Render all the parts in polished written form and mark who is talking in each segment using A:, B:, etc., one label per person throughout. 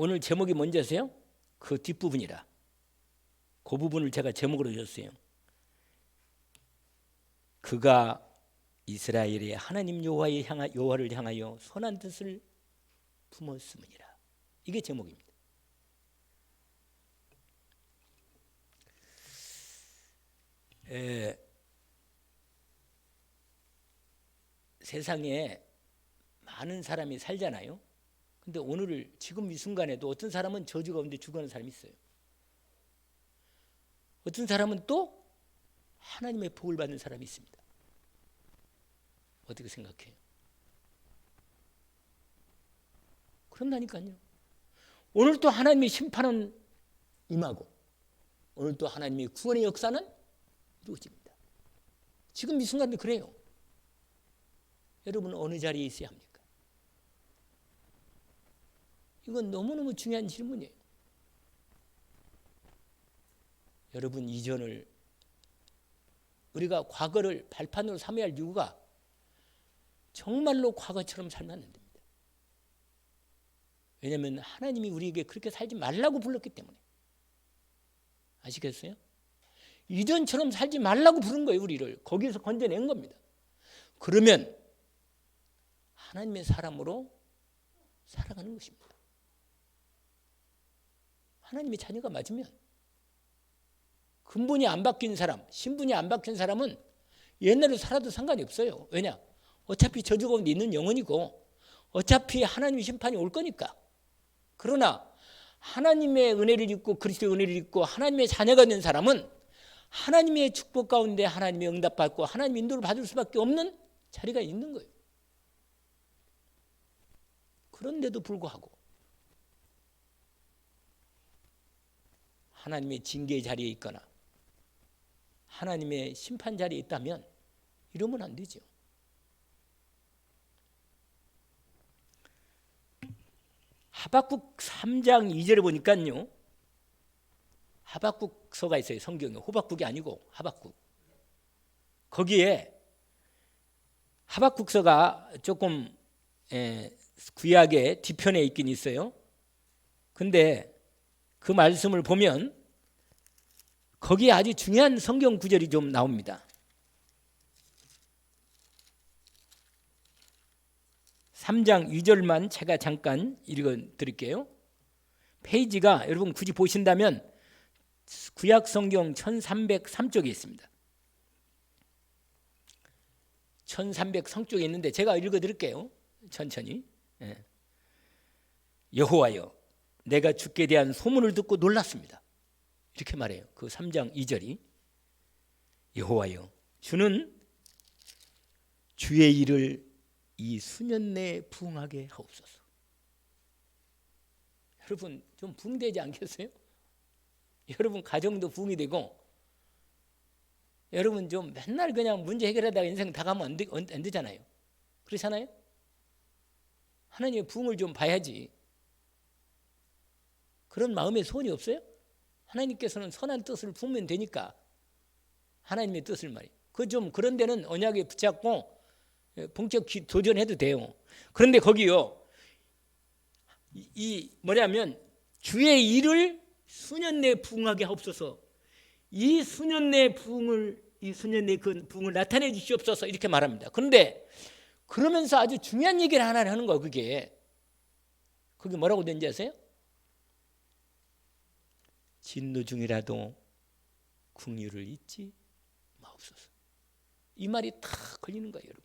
A: 오늘 제목이 뭔지 아세요? 그 뒷부분이라. 그 부분을 제가 제목으로 줬어요. 그가 이스라엘의 하나님 여호와를 향하여 선한 뜻을 품었음이니라. 이게 제목입니다. 세상에 많은 사람이 살잖아요. 근데 오늘 지금 이 순간에도 어떤 사람은 저주 가운데 죽어가는 사람이 있어요. 어떤 사람은 또 하나님의 복을 받는 사람이 있습니다. 어떻게 생각해요? 그런다니까요. 오늘 또 하나님의 심판은 임하고 오늘 또 하나님의 구원의 역사는 이루어집니다. 지금 이 순간도 그래요. 여러분 어느 자리에 있어야 합니까? 이건 너무너무 중요한 질문이에요. 여러분 이전을 우리가 과거를 발판으로 삼아야 할 이유가 정말로 과거처럼 살면 안 됩니다. 왜냐하면 하나님이 우리에게 그렇게 살지 말라고 불렀기 때문에. 아시겠어요? 이전처럼 살지 말라고 부른 거예요. 우리를 거기서 건져낸 겁니다. 그러면 하나님의 사람으로 살아가는 것입니다. 하나님의 자녀가 맞으면 근본이 안 바뀐 사람, 신분이 안 바뀐 사람은 옛날로 살아도 상관이 없어요. 왜냐? 어차피 저주 가운데 있는 영혼이고 어차피 하나님의 심판이 올 거니까. 그러나 하나님의 은혜를 입고 그리스도의 은혜를 입고 하나님의 자녀가 된 사람은 하나님의 축복 가운데 하나님의 응답받고 하나님의 인도를 받을 수밖에 없는 자리가 있는 거예요. 그런데도 불구하고 하나님의 징계의 자리에 있거나 하나님의 심판 자리에 있다면 이러면 안 되죠. 하박국 3장 2절에 보니까요. 하박국서가 있어요. 성경에. 호박국이 아니고 하박국. 거기에 하박국서가 조금 구약의 뒤편에 있긴 있어요. 근데 그 말씀을 보면 거기에 아주 중요한 성경 구절이 좀 나옵니다. 3장 2절만 제가 잠깐 읽어드릴게요. 페이지가 여러분 굳이 보신다면 구약 성경 1303쪽에 있습니다. 1303쪽에 있는데 제가 읽어드릴게요. 천천히. 여호와여 내가 주께 대한 소문을 듣고 놀랐습니다. 이렇게 말해요. 그 3장 2절이 여호와여 주는 주의 일을 이 수년 내에 부응하게 하옵소서. 여러분 좀 부응되지 않겠어요? 여러분 가정도 부응이 되고 여러분 좀 맨날 그냥 문제 해결하다가 인생 다 가면 안 되잖아요. 그렇잖아요? 하나님의 부응을 좀 봐야지. 그런 마음의 소원이 없어요? 하나님께서는 선한 뜻을 품으면 되니까 하나님의 뜻을 말이에요. 그런 데는 언약에 붙잡고 본격 도전해도 돼요. 그런데 거기요. 뭐냐면 주의 일을 수년 내에 부응하게 하옵소서. 이 수년 내 부응을 그 부응을 나타내 주시옵소서 이렇게 말합니다. 그런데 그러면서 아주 중요한 얘기를 하나 하는 거예요. 그게 뭐라고 되는지 아세요? 진노 중이라도 긍휼을 잊지 마옵소서. 이 말이 탁 걸리는 거예요, 여러분.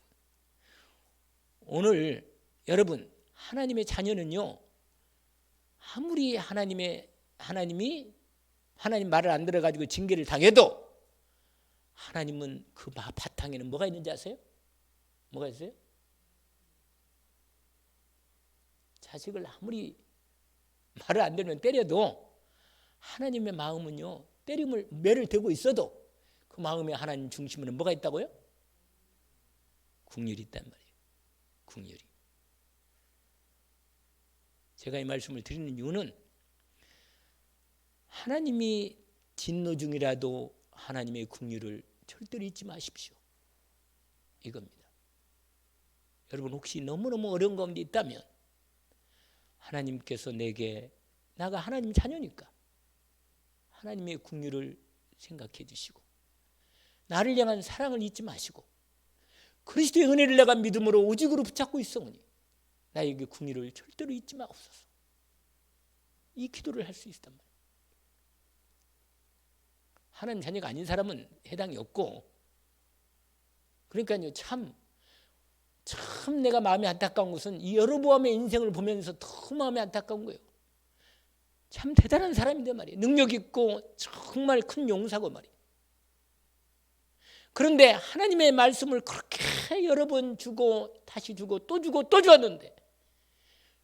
A: 오늘 여러분 하나님의 자녀는요. 아무리 하나님이 하나님 말을 안 들어가지고 징계를 당해도 하나님은 그 바탕에는 뭐가 있는지 아세요? 뭐가 있어요? 자식을 아무리 말을 안 들으면 때려도 하나님의 마음은요. 매를 대고 있어도 그 마음에 하나님 중심에는 뭐가 있다고요? 긍휼이 있단 말이에요. 긍휼이. 제가 이 말씀을 드리는 이유는 하나님이 진노 중이라도 하나님의 긍휼을 절대로 잊지 마십시오. 이겁니다. 여러분 혹시 너무너무 어려운 가운데 있다면 하나님께서 내게 나가 하나님 자녀니까 하나님의 긍휼을 생각해 주시고 나를 향한 사랑을 잊지 마시고 그리스도의 은혜를 내가 믿음으로 오직으로 붙잡고 있으니 나에게 긍휼을 절대로 잊지 마옵소서. 이 기도를 할 수 있단 말이에요. 하나님 자녀가 아닌 사람은 해당이 없고, 그러니까요, 참 내가 마음이 안타까운 것은 이 여로보암의 인생을 보면서 더 마음이 안타까운 거예요. 참 대단한 사람인데 말이에요. 능력 있고 정말 큰 용사고 말이에요. 그런데 하나님의 말씀을 그렇게 여러 번 주고 다시 주고 또 주고 또 주었는데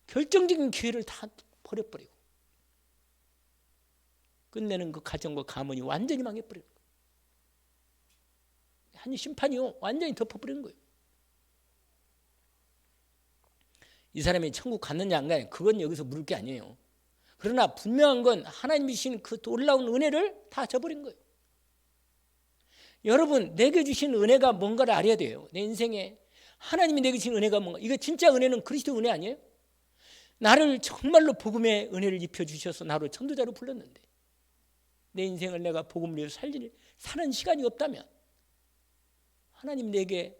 A: 결정적인 기회를 다 버려버리고 끝내는 그 가정과 가문이 완전히 망해버리는 거예요. 한 심판이요 완전히 덮어버리는 거예요. 이 사람이 천국 갔느냐 안 가느냐 그건 여기서 물을 게 아니에요. 그러나 분명한 건 하나님이 주신 그 놀라운 은혜를 다 저버린 거예요. 여러분, 내게 주신 은혜가 뭔가를 알아야 돼요. 내 인생에 하나님이 내게 주신 은혜가 뭔가. 이거 진짜 은혜는 그리스도 은혜 아니에요? 나를 정말로 복음의 은혜를 입혀주셔서 나로 전도자로 불렀는데 내 인생을 내가 복음을 위해서 사는 시간이 없다면 하나님 내게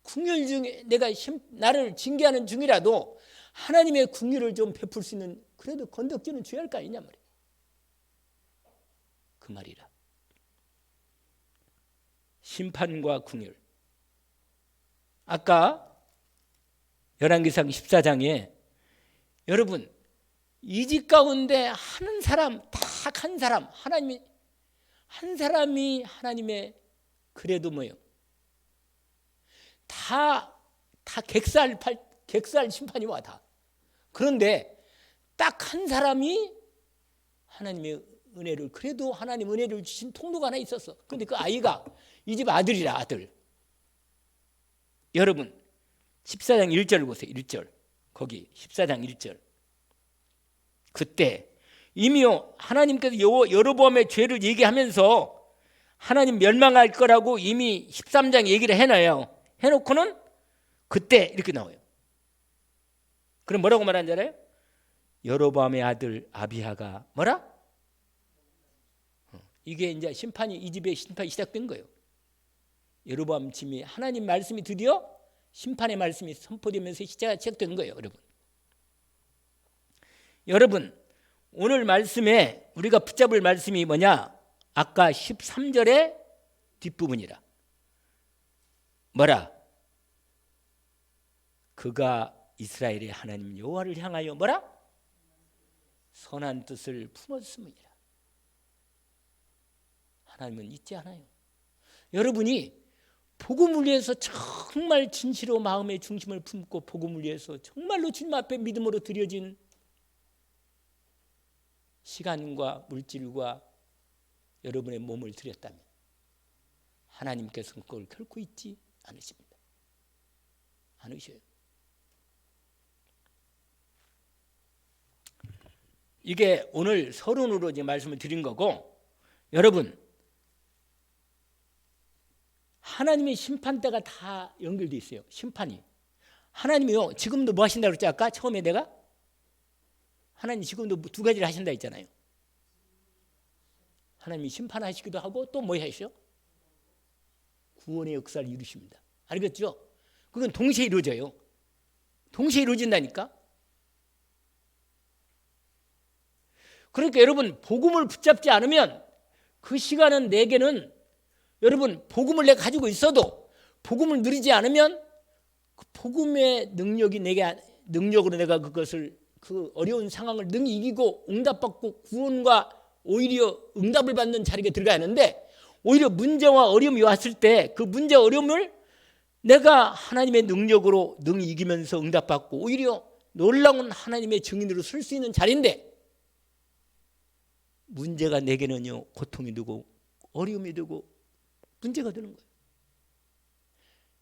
A: 긍휼 중에 내가 나를 징계하는 중이라도 하나님의 긍휼을 좀 베풀 수 있는 그래도 건덕지는 줘야 할 거 아니냐 말이에요. 그 말이라. 심판과 긍휼. 아까 열왕기상 14장에 여러분 이 집 가운데 한 사람 딱 한 사람 하나님이 한 사람이 하나님의 그래도 뭐예요? 다 객살 심판이 와 다. 그런데 딱 한 사람이 하나님의 은혜를 그래도 하나님 은혜를 주신 통로가 하나 있었어. 그런데 그 아이가 이 집 아들이라 아들. 여러분 14장 1절 보세요. 1절 거기 14장 1절. 그때 이미요 하나님께서 여로보암의 죄를 얘기하면서 하나님 멸망할 거라고 이미 13장 얘기를 해놔요. 해놓고는 그때 이렇게 나와요. 그럼 뭐라고 말하는 줄 알아요? 여로보암의 아들 아비야가 뭐라? 이게 이제 심판이 이 집의 심판이 시작된 거예요. 여로보암 집이 하나님 말씀이 드디어 심판의 말씀이 선포되면서 시작된 거예요, 여러분. 여러분, 오늘 말씀에 우리가 붙잡을 말씀이 뭐냐? 아까 13절의 뒷부분이라. 뭐라? 그가 이스라엘의 하나님 여호와를 향하여 뭐라? 선한 뜻을 품었음이니라. 하나님은 잊지 않아요. 여러분이 복음을 위해서 정말 진실로 마음의 중심을 품고 복음을 위해서 정말로 주님 앞에 믿음으로 드려진 시간과 물질과 여러분의 몸을 드렸다면 하나님께서는 그걸 결코 잊지 않으십니다. 않으셔요. 이게 오늘 서론으로 이제 말씀을 드린 거고, 여러분 하나님의 심판대가 다 연결되어 있어요. 심판이 하나님이요 지금도 뭐 하신다고 그랬지 아까 처음에 내가 하나님 지금도 두 가지를 하신다 했잖아요. 하나님이 심판하시기도 하고 또 뭐 하시죠? 구원의 역사를 이루십니다. 알겠죠? 그건 동시에 이루어져요. 동시에 이루어진다니까. 그러니까 여러분 복음을 붙잡지 않으면 그 시간은 내게는 여러분 복음을 내가 가지고 있어도 복음을 누리지 않으면 그 복음의 능력이 내게 능력으로 내가 그것을 그 어려운 상황을 능히 이기고 응답받고 구원과 오히려 응답을 받는 자리에 들어가야 하는데 오히려 문제와 어려움이 왔을 때 그 문제 어려움을 내가 하나님의 능력으로 능히 이기면서 응답받고 오히려 놀라운 하나님의 증인으로 설 수 있는 자리인데 문제가 내게는요 고통이 되고 어려움이 되고 문제가 되는 거예요.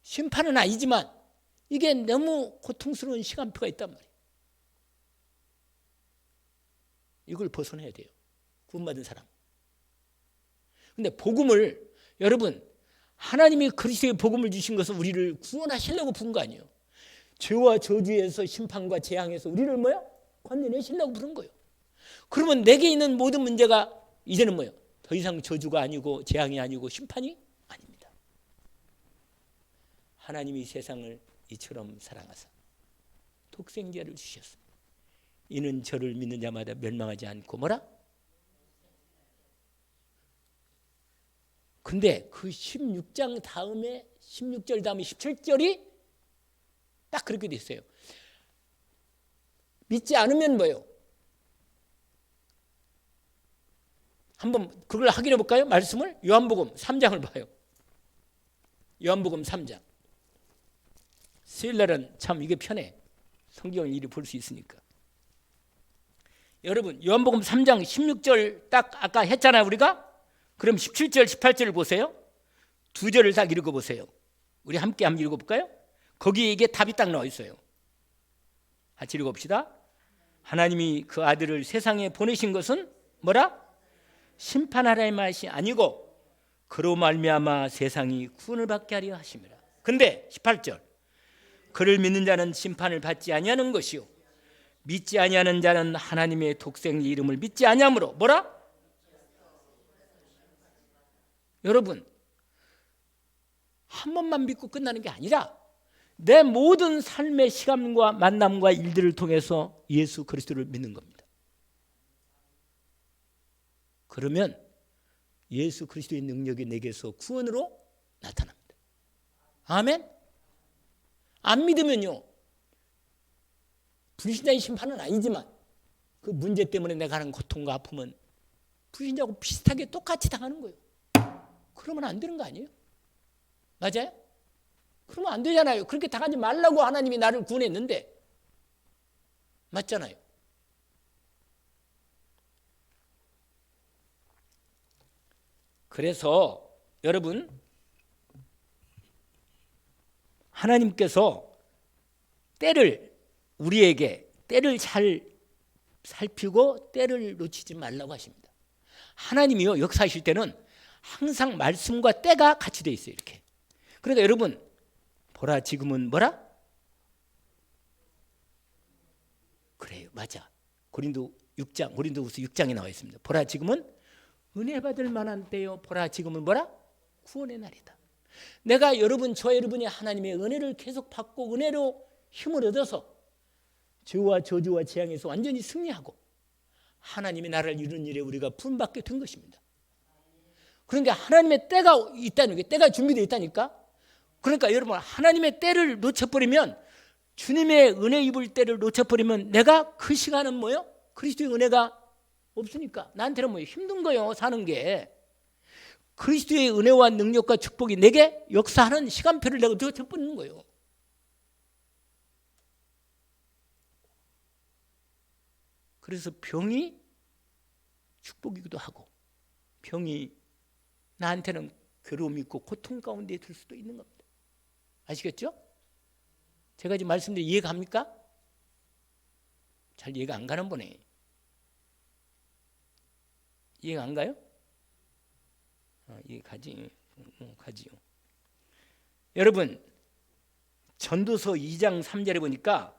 A: 심판은 아니지만 이게 너무 고통스러운 시간표가 있단 말이에요. 이걸 벗어나야 돼요. 구원받은 사람. 근데 복음을 여러분 하나님이 그리스도의 복음을 주신 것은 우리를 구원하시려고 부른 거 아니에요. 죄와 저주에서 심판과 재앙에서 우리를 뭐야? 건져내시려고 부른 거예요. 그러면 내게 있는 모든 문제가 이제는 뭐예요? 더 이상 저주가 아니고 재앙이 아니고 심판이 아닙니다. 하나님이 세상을 이처럼 사랑하사 독생자를 주셨습니다. 이는 저를 믿는 자마다 멸망하지 않고 뭐라? 근데 그 16장 다음에 16절 다음에 17절이 딱 그렇게 돼 있어요. 믿지 않으면 뭐예요? 한번 그걸 확인해 볼까요? 말씀을 요한복음 3장을 봐요. 요한복음 3장. 수요일날은 참 이게 편해. 성경을 이리 볼 수 있으니까. 여러분 요한복음 3장 16절 딱 아까 했잖아요 우리가. 그럼 17절 18절을 보세요. 두 절을 딱 읽어보세요. 우리 함께 한번 읽어볼까요? 거기에 이게 답이 딱 나와 있어요. 같이 읽어봅시다. 하나님이 그 아들을 세상에 보내신 것은 뭐라? 심판하라의 맛이 아니고 그로 말미암아 세상이 구원을 받게 하려 하심이라. 근데 18절 그를 믿는 자는 심판을 받지 아니하는 것이요 믿지 아니하는 자는 하나님의 독생 이름을 믿지 아니하므로 뭐라? 여러분 한 번만 믿고 끝나는 게 아니라 내 모든 삶의 시간과 만남과 일들을 통해서 예수 그리스도를 믿는 겁니다. 그러면 예수 그리스도의 능력이 내게서 구원으로 나타납니다. 아멘? 안 믿으면요 불신자의 심판은 아니지만 그 문제 때문에 내가 하는 고통과 아픔은 불신자하고 비슷하게 똑같이 당하는 거예요. 그러면 안 되는 거 아니에요? 맞아요? 그러면 안 되잖아요. 그렇게 당하지 말라고 하나님이 나를 구원했는데 맞잖아요. 그래서 여러분 하나님께서 우리에게 때를 잘 살피고 때를 놓치지 말라고 하십니다. 하나님이요 역사하실 때는 항상 말씀과 때가 같이 돼 있어요. 이렇게. 그러니까 여러분 보라 지금은 뭐라? 그래요. 맞아. 고린도후서 6장에 나와 있습니다. 보라 지금은 은혜 받을 만한 때요. 보라 지금은 뭐라? 구원의 날이다. 내가 저 여러분이 하나님의 은혜를 계속 받고 은혜로 힘을 얻어서 죄와 저주와 재앙에서 완전히 승리하고 하나님의 나라를 이루는 일에 우리가 부름받게 된 것입니다. 그러니까 하나님의 때가 있다는 게 때가 준비되어 있다니까. 그러니까 여러분 하나님의 때를 놓쳐버리면 주님의 은혜 입을 때를 놓쳐버리면 내가 그 시간은 뭐요? 그리스도의 은혜가 없으니까 나한테는 뭐 힘든 거예요. 사는 게. 그리스도의 은혜와 능력과 축복이 내게 역사하는 시간표를 내가 놓쳐버리는 거예요. 그래서 병이 축복이기도 하고 병이 나한테는 괴로움이 있고 고통 가운데 들 수도 있는 겁니다. 아시겠죠? 제가 지금 말씀드린 이해가 갑니까? 잘 이해가 안 가는 분이 이해가 안 가요? 이해가지. 가지요. 여러분 전도서 2장 3절에 보니까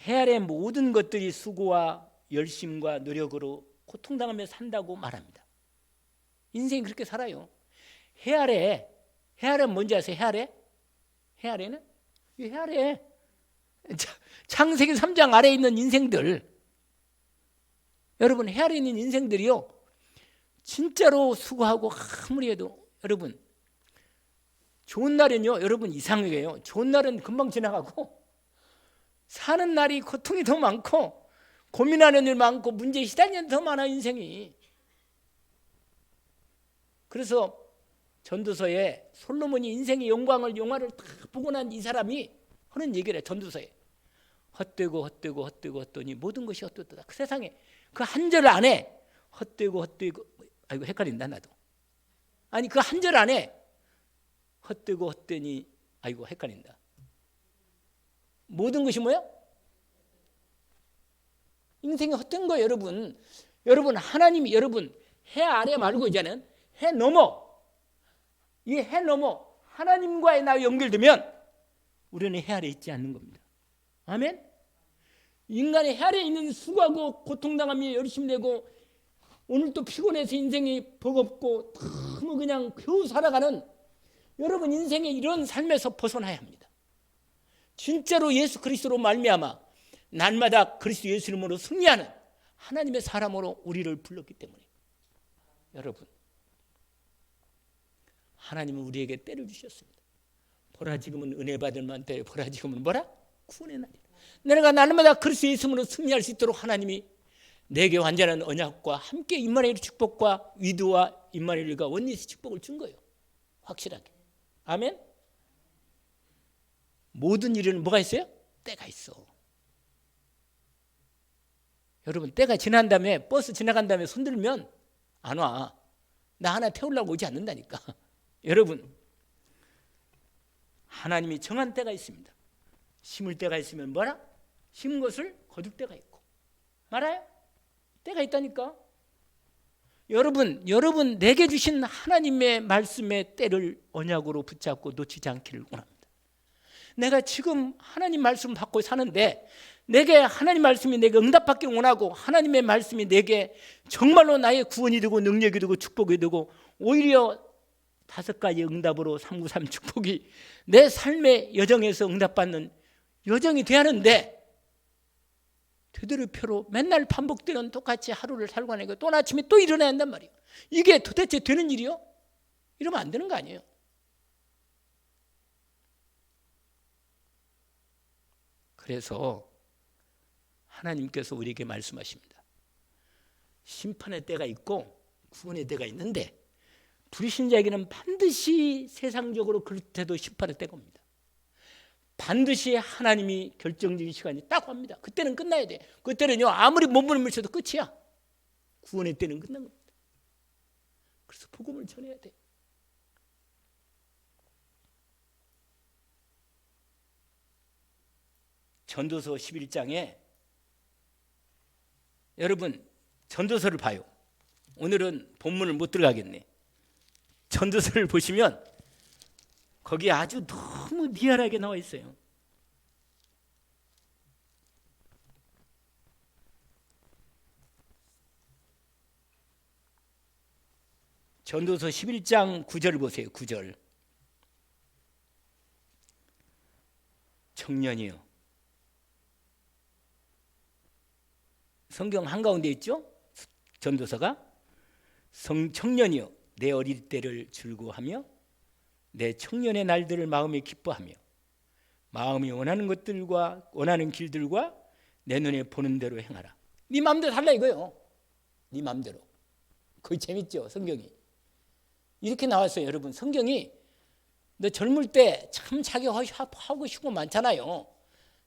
A: 해 아래 모든 것들이 수고와 열심과 노력으로 고통당하며 산다고 말합니다. 인생이 그렇게 살아요. 해 아래 뭔지 아세요? 해 아래는? 이 해 아래 창세기 3장 아래에 있는 인생들, 여러분 해 아래에 있는 인생들이요 진짜로 수고하고 아무리 해도 여러분 좋은 날은요 여러분 이상해요. 좋은 날은 금방 지나가고 사는 날이 고통이 더 많고 고민하는 일 많고 문제에 시달리는 더 많아 인생이. 그래서 전도서에 솔로몬이 인생의 영화를 다 보고 난 이 사람이 하는 얘기를 해. 전도서에 헛되고 헛되더니 모든 것이 헛되었다. 그 세상에 그 한 절 안에 헛되고 아이고 헷갈린다 나도. 아니 그 한 절 안에 헛되고 헛되니 아이고 헷갈린다. 모든 것이 뭐야? 인생이 헛된 거예요, 여러분. 여러분 하나님이 여러분 해 아래 말고 이제는 해 넘어, 이 해 넘어 하나님과의 나 연결되면 우리는 해 아래 있지 않는 겁니다. 아멘. 인간의 해 아래에 있는 수고하고 고통당하며 열심히 내고 오늘 또 피곤해서 인생이 버겁고 너무 그냥 겨우 살아가는 여러분 인생의 이런 삶에서 벗어나야 합니다. 진짜로 예수 그리스도로 말미암아 날마다 그리스도 예수 이름으로 승리하는 하나님의 사람으로 우리를 불렀기 때문에 여러분 하나님은 우리에게 때를 주셨습니다. 보라 지금은 은혜 받을 만한 때에 보라 지금은 뭐라? 구원의 날이라. 내가 날마다 그리스도 예수 이름으로 승리할 수 있도록 하나님이 내게 완전한 언약과 함께 임마누엘 축복과 위도와 임마누엘과 원리스 축복을 준 거예요. 확실하게. 아멘. 모든 일에는 뭐가 있어요? 때가 있어. 여러분 때가 지난 다음에 버스 지나간 다음에 손들면 안 와. 나 하나 태우려고 오지 않는다니까. 여러분 하나님이 정한 때가 있습니다. 심을 때가 있으면 뭐라? 심은 것을 거둘 때가 있고 말아요? 때가 있다니까. 여러분 내게 주신 하나님의 말씀의 때를 언약으로 붙잡고 놓치지 않기를 원합니다. 내가 지금 하나님 말씀 받고 사는데 내게 하나님 말씀이 내게 응답받기를 원하고 하나님의 말씀이 내게 정말로 나의 구원이 되고 능력이 되고 축복이 되고 오히려 5가지 응답으로 393 축복이 내 삶의 여정에서 응답받는 여정이 돼야 하는데 되돌이표로 맨날 반복되는 똑같이 하루를 살고 하니까 또 아침에 또 일어나야 한단 말이에요. 이게 도대체 되는 일이요? 이러면 안 되는 거 아니에요. 그래서 하나님께서 우리에게 말씀하십니다. 심판의 때가 있고 구원의 때가 있는데 불신자에게는 반드시 세상적으로 그렇게도 심판의 때가 옵니다. 반드시 하나님이 결정적인 시간이 딱 옵니다. 그때는 끝나야 돼. 그때는요 아무리 몸부림을 쳐도 끝이야. 구원의 때는 끝난 겁니다. 그래서 복음을 전해야 돼. 전도서 11장에 여러분 전도서를 봐요. 오늘은 본문을 못 들어가겠네. 전도서를 보시면 거기에 아주 너무 리얼하게 나와 있어요. 전도서 11장 9절 보세요. 9절. 청년이요. 성경 한가운데 있죠? 전도서가. 청년이요. 내 어릴 때를 즐거워하며 내 청년의 날들을 마음에 기뻐하며 마음이 원하는 것들과 원하는 길들과 내 눈에 보는 대로 행하라. 네 마음대로 살라 이거요. 네 마음대로. 그게 재밌죠 성경이. 이렇게 나왔어요. 여러분 성경이 너 젊을 때 참 자기 하고 싶고 많잖아요.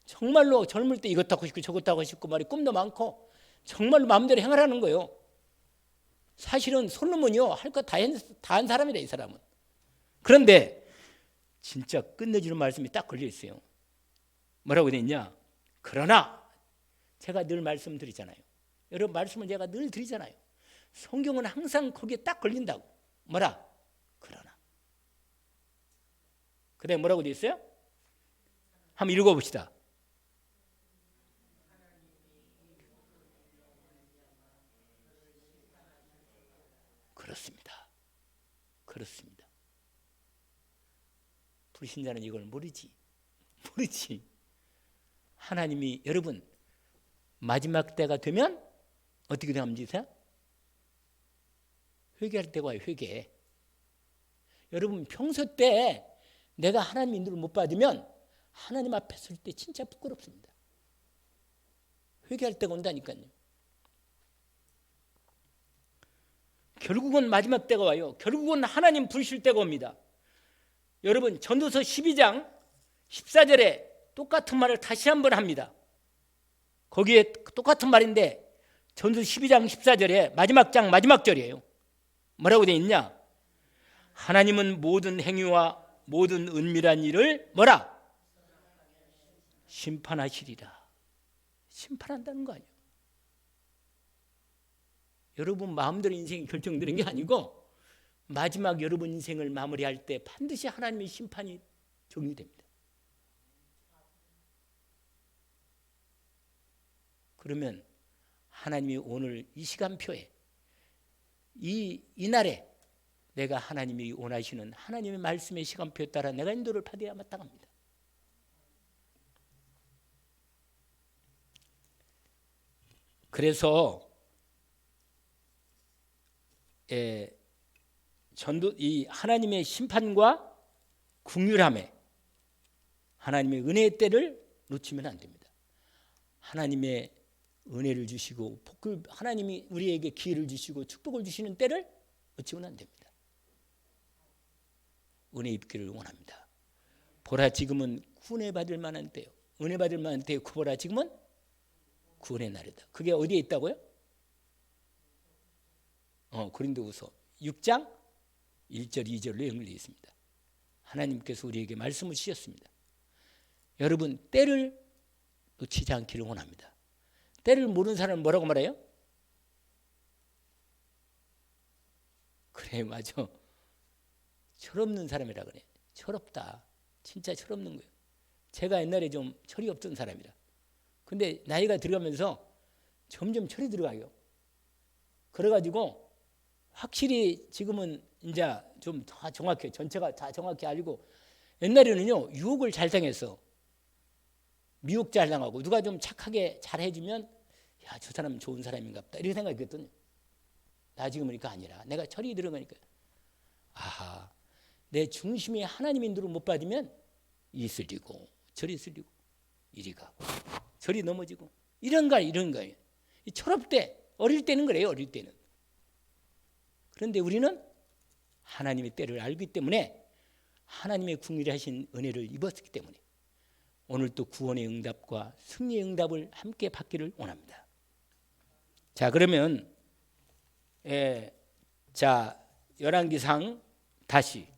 A: 정말로 젊을 때 이것도 하고 싶고 저것도 하고 싶고 말이 꿈도 많고 정말로 마음대로 행하라는 거예요. 사실은 솔로몬이요 할 거 다 한 사람이다 이 사람은. 그런데 진짜 끝내주는 말씀이 딱 걸려 있어요. 뭐라고 되어 있냐? 그러나 제가 늘 말씀드리잖아요. 여러분 말씀을 제가 늘 드리잖아요. 성경은 항상 거기에 딱 걸린다고. 뭐라? 그러나. 그 다음에 뭐라고 되어 있어요? 한번 읽어봅시다. 그렇습니다. 그렇습니다. 불신자는 이걸 모르지. 하나님이 여러분 마지막 때가 되면 어떻게 되는지 아세요? 회개할 때가 와요. 회개. 여러분 평소 때 내가 하나님 인도를 못 받으면 하나님 앞에 설 때 진짜 부끄럽습니다. 회개할 때가 온다니까요. 결국은 마지막 때가 와요. 결국은 하나님 부르실 때가 옵니다. 여러분 전도서 12장 14절에 똑같은 말을 다시 한번 합니다. 거기에 똑같은 말인데 전도서 12장 14절에 마지막 장 마지막 절이에요. 뭐라고 되어 있냐? 하나님은 모든 행위와 모든 은밀한 일을 뭐라? 심판하시리라. 심판한다는 거 아니에요. 여러분 마음대로 인생이 결정되는 게 아니고 마지막 여러분 인생을 마무리할 때 반드시 하나님의 심판이 적용됩니다. 그러면 하나님이 오늘 이 시간표에 이날에 내가 하나님이 원하시는 하나님의 말씀의 시간표에 따라 내가 인도를 받아야 마땅합니다. 그래서 전도 이 하나님의 심판과 긍휼함에 하나님의 은혜의 때를 놓치면 안 됩니다. 하나님의 은혜를 주시고 하나님이 우리에게 기회를 주시고 축복을 주시는 때를 놓치면 안 됩니다. 은혜 입기를 원합니다. 보라 지금은 구원해 받을 만한 때요. 은혜 받을 만한 때요. 보라 지금은 구원의 날이다. 그게 어디에 있다고요? 고린도후서 6장 1절 2절로 연결되어 있습니다. 하나님께서 우리에게 말씀을 주셨습니다. 여러분 때를 놓치지 않기를 원합니다. 때를 모르는 사람은 뭐라고 말해요? 그래 맞아. 철없는 사람이라 그래. 철없다. 진짜 철없는 거예요. 제가 옛날에 좀 철이 없던 사람이라. 근데 나이가 들어가면서 점점 철이 들어가요. 그래가지고 확실히 지금은 이제 좀 다 정확해. 전체가 다 정확히 알고 옛날에는요 유혹을 잘 당했어. 미혹 잘 당하고 누가 좀 착하게 잘 해주면 야, 저 사람은 좋은 사람인가 보다 이렇게 생각했거든요. 나 지금 그러니까 아니라 내가 철이 들어가니까 아하 내 중심이 하나님 인도를 못 받으면 이 쓸리고 저리 쓸리고 이리 가고 저리 넘어지고 이런 거예요. 이 철없대. 어릴 때는 그래요. 어릴 때는. 그런데 우리는 하나님의 때를 알기 때문에 하나님의 긍휼하신 은혜를 입었기 때문에 오늘 또 구원의 응답과 승리의 응답을 함께 받기를 원합니다. 자 그러면 열왕기상 다시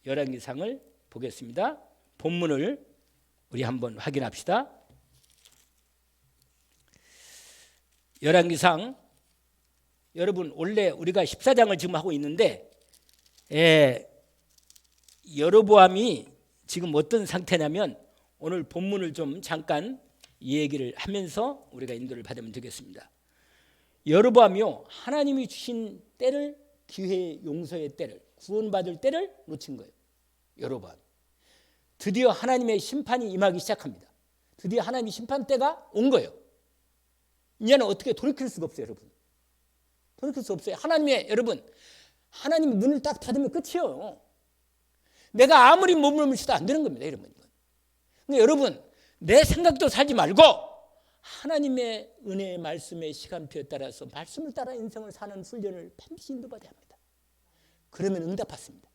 A: 열왕기상을 보겠습니다. 본문을 우리 한번 확인합시다. 열왕기상 여러분 원래 우리가 14장을 지금 하고 있는데 여로보암이 지금 어떤 상태냐면 오늘 본문을 좀 잠깐 이 얘기를 하면서 우리가 인도를 받으면 되겠습니다. 여로보암이요 하나님이 주신 때를 기회의 용서의 때를 구원받을 때를 놓친 거예요. 여로보암 드디어 하나님의 심판이 임하기 시작합니다. 드디어 하나님의 심판 때가 온 거예요. 이제는 어떻게 돌이킬 수가 없어요. 여러분 돌이킬 수 없어요. 여러분 하나님 눈을 딱 닫으면 끝이에요. 내가 아무리 몸을 쳐도 안 되는 겁니다. 여러분 그러니까 여러분 내 생각도 살지 말고 하나님의 은혜의 말씀의 시간표에 따라서 말씀을 따라 인생을 사는 훈련을 반드시 인도받아야 합니다. 그러면 응답받습니다.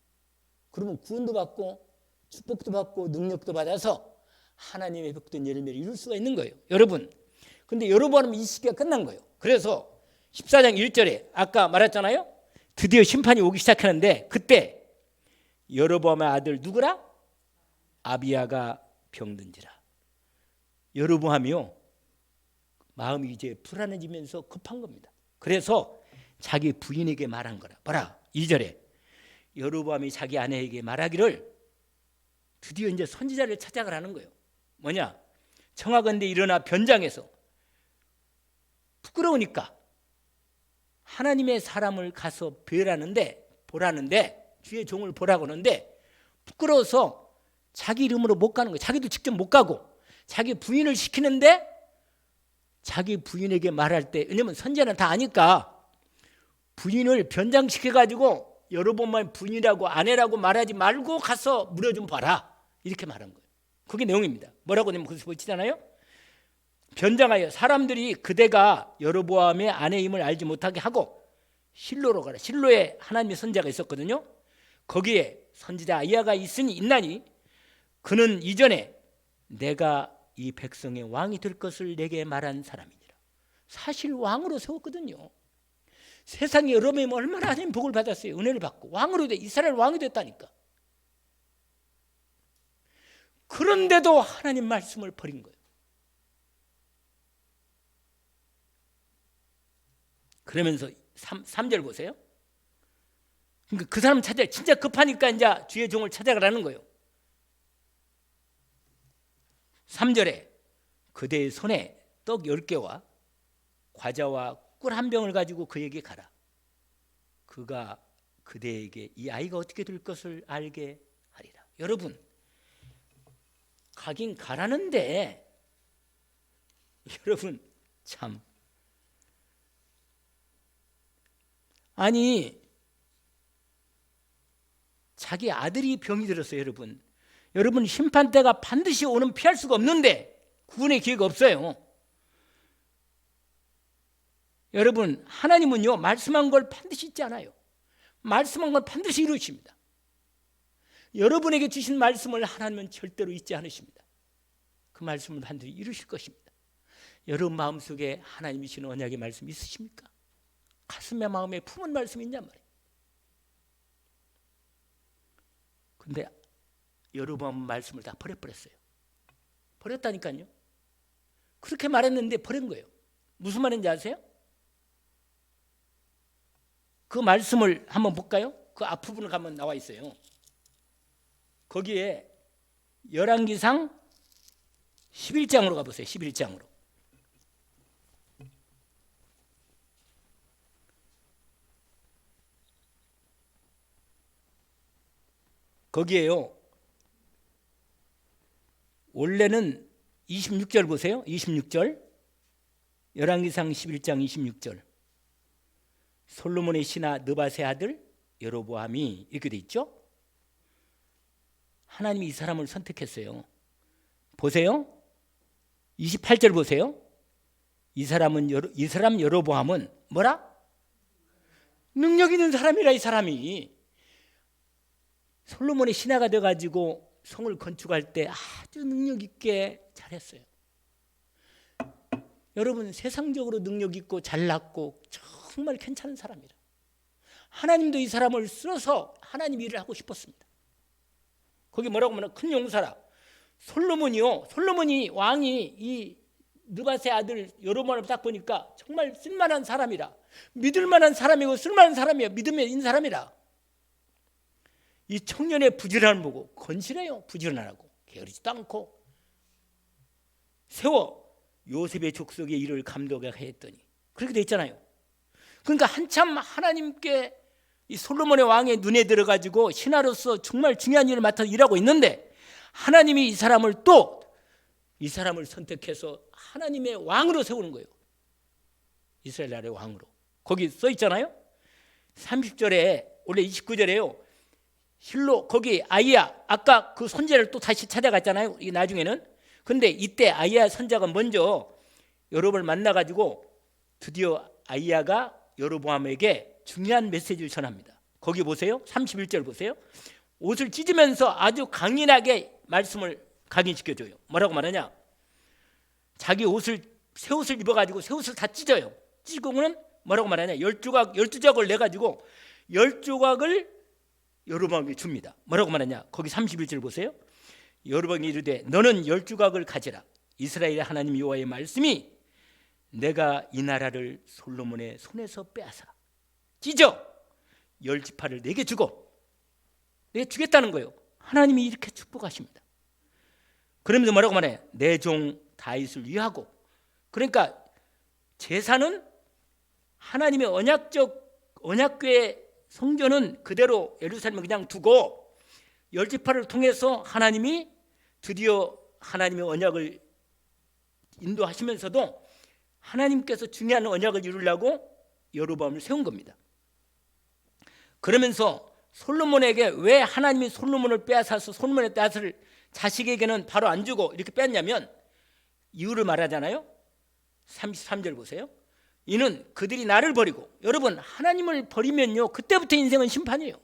A: 그러면 구원도 받고 축복도 받고 능력도 받아서 하나님의 복된 열매를 이룰 수가 있는 거예요. 여러분 근데 여로보암은 이 시기가 끝난 거예요. 그래서 14장 1절에 아까 말했잖아요. 드디어 심판이 오기 시작하는데 그때 여로보암의 아들 누구라? 아비야가 병든지라. 여로보암이요 마음이 이제 불안해지면서 급한 겁니다. 그래서 자기 부인에게 말한 거라. 봐라 2절에 여로보암이 자기 아내에게 말하기를 드디어 이제 선지자를 찾아가라는 거예요. 뭐냐? 청하건대 일어나 변장해서 부끄러우니까 하나님의 사람을 가서 보라는데 주의 종을 보라고 하는데 부끄러워서 자기 이름으로 못 가는 거예요. 자기도 직접 못 가고 자기 부인을 시키는데 자기 부인에게 말할 때 왜냐면 선지자는 다 아니까 부인을 변장시켜가지고 여로보암의 부인이라고 아내라고 말하지 말고 가서 물어 좀 봐라 이렇게 말한 거예요. 그게 내용입니다. 뭐라고 하냐면 거기서 보시잖아요. 변장하여 사람들이 그대가 여로보암의 아내임을 알지 못하게 하고 실로로 가라. 실로에 하나님의 선지자가 있었거든요. 거기에 선지자 아이야가 있나니 그는 이전에 내가 이 백성의 왕이 될 것을 내게 말한 사람이니라. 사실 왕으로 세웠거든요. 세상에 여러분이 얼마나 하나님 복을 받았어요. 은혜를 받고 왕으로 이스라엘 왕이 됐다니까. 그런데도 하나님 말씀을 버린 거예요. 그러면서 3절 보세요. 그러니까 그 사람 찾아 진짜 급하니까 이제 주의 종을 찾아가라는 거예요. 3절에 그대의 손에 떡 10개와 과자와 꿀 한 병을 가지고 그에게 가라. 그가 그대에게 이 아이가 어떻게 될 것을 알게 하리라. 여러분, 가긴 가라는데 여러분 참, 아니 자기 아들이 병이 들었어요. 여러분 심판 때가 반드시 오는, 피할 수가 없는데 구원의 기회가 없어요. 여러분, 하나님은요 말씀한 걸 반드시 잊지 않아요. 말씀한 걸 반드시 이루십니다. 여러분에게 주신 말씀을 하나님은 절대로 잊지 않으십니다. 그 말씀을 반드시 이루실 것입니다. 여러분 마음속에 하나님이 주신 언약의 말씀 있으십니까? 가슴에 마음에 품은 말씀이 있냔 말이에요. 근데 여러분 말씀을 다 버려버렸어요. 버렸다니까요. 그렇게 말했는데 버린 거예요. 무슨 말인지 아세요? 그 말씀을 한번 볼까요? 그 앞부분을 가면 나와 있어요. 거기에 열왕기상 11장으로 가보세요. 11장으로. 거기에요, 원래는 26절 보세요. 26절, 열왕기상 11장 26절. 솔로몬의 신하 느밧의 아들 여로보암이 이렇게 돼 있죠. 하나님이 이 사람을 선택했어요. 보세요. 28절 보세요. 이 사람 여로보암은 뭐라? 능력 있는 사람이라. 이 사람이 솔로몬의 신하가 돼가지고 성을 건축할 때 아주 능력 있게 잘했어요. 여러분, 세상적으로 능력 있고 잘났고 정말 괜찮은 사람이라. 하나님도 이 사람을 쓸어서 하나님 일을 하고 싶었습니다. 거기 뭐라고 하면 큰 용사라. 솔로몬이 왕이 이 느밧의 아들 여로보암을 딱 보니까 정말 쓸만한 사람이라, 믿을 만한 사람이고 쓸만한 사람이야. 믿음에 있는 사람이라. 이 청년의 부지런함을 보고 건실해요. 부지런하고 게으르지도 않고 세워 요셉의 족속의 일을 감독하게 했더니, 그렇게 돼 있잖아요. 그러니까 한참 하나님께 이 솔로몬의 왕의 눈에 들어가지고 신하로서 정말 중요한 일을 맡아서 일하고 있는데, 하나님이 이 사람을 선택해서 하나님의 왕으로 세우는 거예요. 이스라엘 나라의 왕으로. 거기 써 있잖아요. 30절에, 원래 29절에요. 실로 거기 아이야, 아까 그 손자를 또 다시 찾아갔잖아요. 이 나중에는. 근데 이때 아이야 선자가 먼저 여로보암을 만나가지고 드디어 아이야가 여로보암에게 중요한 메시지를 전합니다. 거기 보세요. 31절 보세요. 옷을 찢으면서 아주 강인하게 말씀을 각인시켜줘요. 뭐라고 말하냐? 자기 새 옷을 입어가지고 새 옷을 다 찢어요. 찢고는 뭐라고 말하냐? 12조각을 내가지고 10조각을 여로보암에게 줍니다. 뭐라고 말하냐? 거기 31절 보세요. 여로보암이 이르되 너는 10조각을 가지라. 이스라엘의 하나님 여호와의 말씀이 내가 이 나라를 솔로몬의 손에서 빼앗아 찢어 10지파를 내게 주고, 내게 주겠다는 거예요. 하나님이 이렇게 축복하십니다. 그러면서 뭐라고 말해? 내 종 다윗을 위하고. 그러니까 제사는 하나님의 언약궤의 성전은 그대로 예루살렘에 그냥 두고 10지파를 통해서 하나님이 드디어 하나님의 언약을 인도하시면서도 하나님께서 중요한 언약을 이루려고 여로보암을 세운 겁니다. 그러면서 솔로몬에게 왜 하나님이 솔로몬을 빼앗아서 솔로몬의 탓을 자식에게는 바로 안 주고 이렇게 뺐냐면 이유를 말하잖아요. 33절 보세요. 이는 그들이 나를 버리고, 여러분 하나님을 버리면요 그때부터 인생은 심판이에요.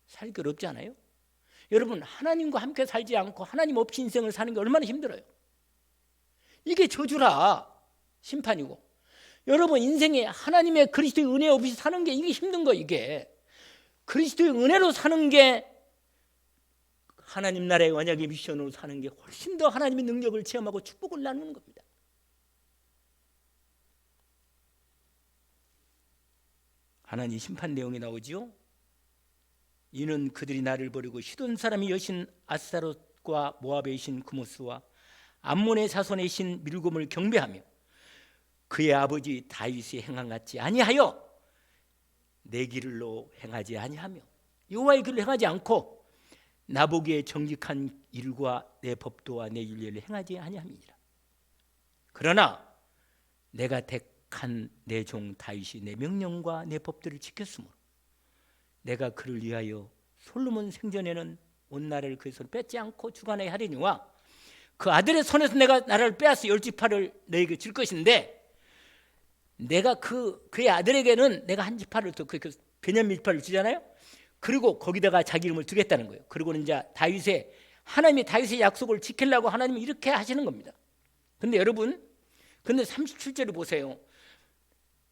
A: 살기 어렵지 않아요? 여러분 하나님과 함께 살지 않고 하나님 없이 인생을 사는 게 얼마나 힘들어요. 이게 저주라, 심판이고. 여러분 인생에 하나님의 그리스도의 은혜 없이 사는 게 이게 힘든 거. 이게 그리스도의 은혜로 사는 게, 하나님 나라의 언약의 미션으로 사는 게 훨씬 더 하나님의 능력을 체험하고 축복을 나누는 겁니다. 하나님 심판 내용이 나오지요. 이는 그들이 나를 버리고 시돈 사람의 여신 아스타롯과 모압의 여신 구모스와 암몬의 자손의 신 밀곰을 경배하며 그의 아버지 다윗이 행한 같이 아니하여 내 길로 행하지 아니하며 여호와의 길을 행하지 않고 나보기에 정직한 일과 내 법도와 내 윤례를 행하지 아니함이니라. 그러나 내가 택한 내 종 다윗이 내 명령과 내 법들을 지켰으므로 내가 그를 위하여 솔로몬 생전에는 온 나라를 그의 손에 뺏지 않고 주관하게 하려니와 그 아들의 손에서 내가 나라를 빼앗아 10지파를 너에게 줄 것인데 내가 그의 아들에게는 내가 한 지파를 더 그 베냐민 지파를 주잖아요. 그리고 거기다가 자기 이름을 두겠다는 거예요. 그리고는 이제 하나님이 다윗의 약속을 지키려고 하나님이 이렇게 하시는 겁니다. 근데 여러분, 근데 37절을 보세요.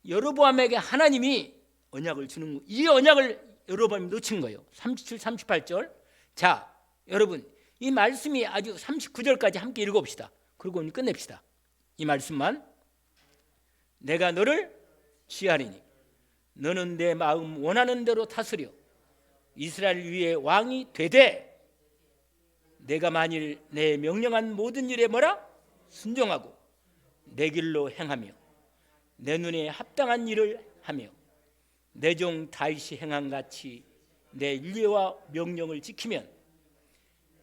A: 여로보암에게 하나님이 언약을 주는 이 언약을 여로보암이 놓친 거예요. 37, 38절. 자, 여러분, 이 말씀이 아주 39절까지 함께 읽어봅시다. 그리고 오늘 끝냅시다. 이 말씀만. 내가 너를 취하리니 너는 내 마음 원하는 대로 다스려 이스라엘 위에 왕이 되되 내가 만일 내 명령한 모든 일에 뭐라? 순종하고 내 길로 행하며 내 눈에 합당한 일을 하며 내 종 다윗이 행한 같이 내 윤례와 명령을 지키면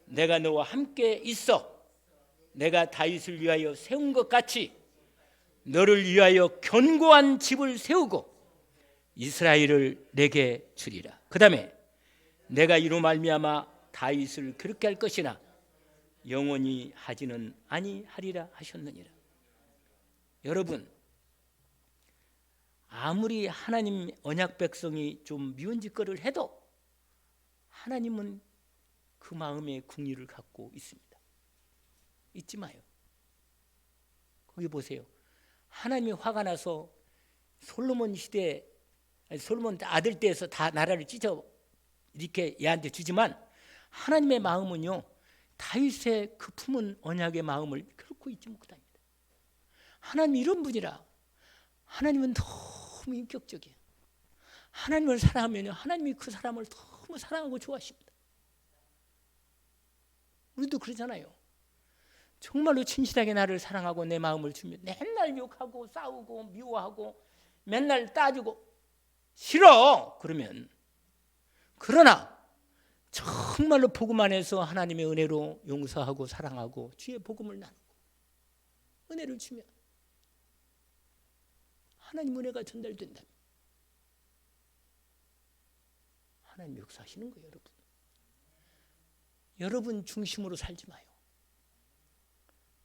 A: 내가 너와 함께 있어 내가 다윗을 위하여 세운 것 같이 너를 위하여 견고한 집을 세우고 이스라엘을 내게 주리라. 그 다음에 내가 이로 말미암아 다윗을 그렇게 할 것이나 영원히 하지는 아니하리라 하셨느니라. 여러분, 아무리 하나님 언약 백성이 좀 미운 짓거리를 해도 하나님은 그 마음에 긍휼을 갖고 있습니다. 잊지 마요. 거기 보세요. 하나님이 화가 나서 솔로몬 아들 때에서 다 나라를 찢어 이렇게 얘한테 주지만 하나님의 마음은요, 다윗의 그 품은 언약의 마음을 결코 잊지 못합니다. 하나님 이런 분이라. 하나님은 너무 인격적이에요. 하나님을 사랑하면 하나님이 그 사람을 너무 사랑하고 좋아하십니다. 우리도 그러잖아요. 정말로 진실하게 나를 사랑하고 내 마음을 주면 맨날 욕하고 싸우고 미워하고 맨날 따지고 싫어 그러면, 그러나 정말로 복음 안에서 하나님의 은혜로 용서하고 사랑하고 주의 복음을 나누고 은혜를 주면 하나님 은혜가 전달된다면 하나님 역사하시는 거예요. 여러분 중심으로 살지 마요.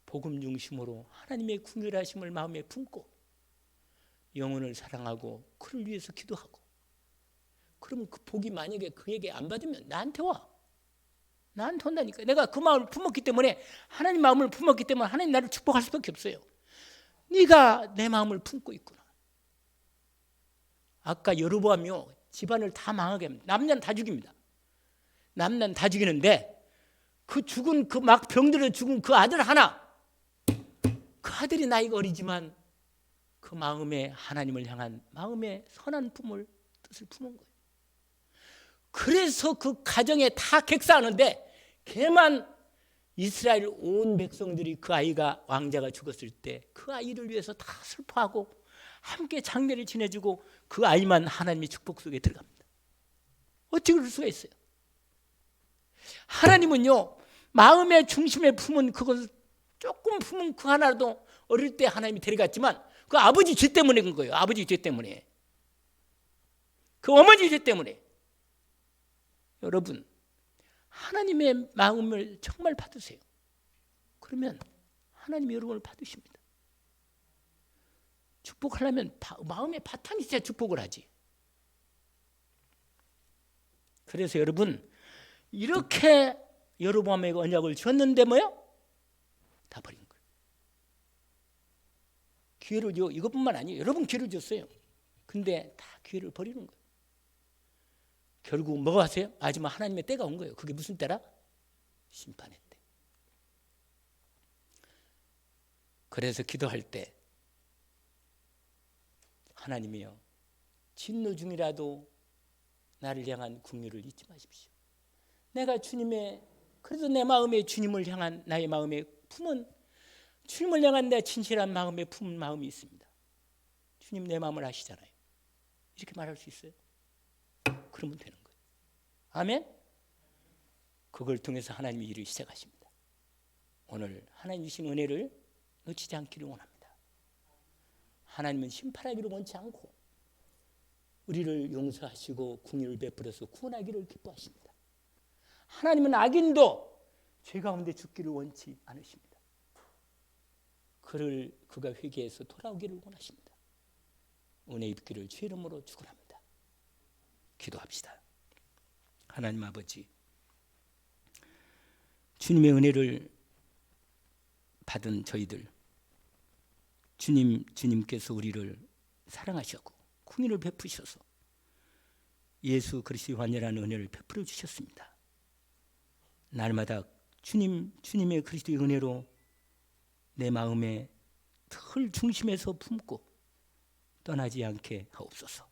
A: 복음 중심으로 하나님의 긍휼하심을 마음에 품고 영혼을 사랑하고 그를 위해서 기도하고, 그러면 그 복이 만약에 그에게 안 받으면 나한테 와. 나한테 온다니까. 내가 그 마음을 품었기 때문에, 하나님 마음을 품었기 때문에 하나님 나를 축복할 수밖에 없어요. 네가 내 마음을 품고 있구나. 아까 여로보암이요, 집안을 다 망하게 합니다. 남자는 다 죽입니다. 남자는 다 죽이는데 그 죽은 그 막 병들어 죽은 그 아들 하나, 그 아들이 나이가 어리지만 그 마음에 하나님을 향한 마음의 선한 뜻을 품은 거예요. 그래서 그 가정에 다 객사하는데 걔만 이스라엘 온 백성들이 그 아이가 왕자가 죽었을 때 그 아이를 위해서 다 슬퍼하고 함께 장례를 지내주고 그 아이만 하나님의 축복 속에 들어갑니다. 어떻게 그럴 수가 있어요? 하나님은요, 마음의 중심에 품은 그것을 조금 품은 그 하나라도 어릴 때 하나님이 데려갔지만 그 아버지 죄 때문에 그런 거예요. 아버지 죄 때문에, 그 어머니 죄 때문에. 여러분, 하나님의 마음을 정말 받으세요. 그러면 하나님이 여러분을 받으십니다. 축복하려면 마음의 바탕이 있어야 축복을 하지. 그래서 여러분, 이렇게 여로보암에게 언약을 줬는데 뭐요? 다 버린 거예요. 기회를 줘. 이것뿐만 아니에요. 여러분 기회를 줬어요. 근데 다 기회를 버리는 거예요. 결국 뭐가 하세요? 마지막 하나님의 때가 온 거예요. 그게 무슨 때라? 심판의 때. 그래서 기도할 때 하나님이여, 진노 중이라도 나를 향한 긍휼을 잊지 마십시오. 내가 그래도 내 마음에 주님을 향한 나의 마음에 품은 주님을 향한 내 진실한 마음에 품은 마음이 있습니다. 주님 내 마음을 아시잖아요. 이렇게 말할 수 있어요. 그러면 되는 거예요. 아멘? 그걸 통해서 하나님이 일을 시작하십니다. 오늘 하나님 주신 은혜를 놓치지 않기를 원합니다. 하나님은 심판하기를 원치 않고 우리를 용서하시고 긍휼을 베풀어서 구원하기를 기뻐하십니다. 하나님은 악인도 죄 가운데 죽기를 원치 않으십니다. 그가 회개해서 돌아오기를 원하십니다. 은혜 입기를 주의 이름으로 축원합니다. 기도합시다. 하나님 아버지, 주님의 은혜를 받은 저희들, 주님께서 우리를 사랑하셨고 긍휼을 베푸셔서 예수 그리스도의 완전한 은혜를 베풀어 주셨습니다. 날마다 주님의 그리스도의 은혜로 내 마음에 늘 중심에서 품고 떠나지 않게 하옵소서.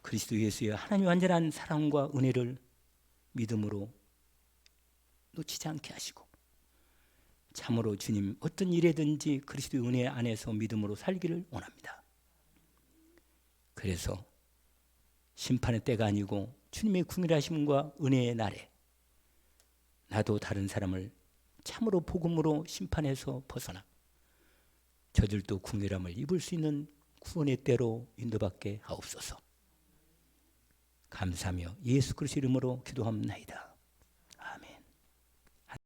A: 그리스도 예수의 하나님 완전한 사랑과 은혜를 믿음으로 놓치지 않게 하시고 참으로 주님 어떤 일에든지 그리스도의 은혜 안에서 믿음으로 살기를 원합니다. 그래서 심판의 때가 아니고 주님의 긍휼하심과 은혜의 날에 나도 다른 사람을 참으로 복음으로 심판에서 벗어나 저들도 긍휼함을 입을 수 있는 구원의 때로 인도받게 하옵소서. 감사하며 예수 그리스도 이름으로 기도합나이다.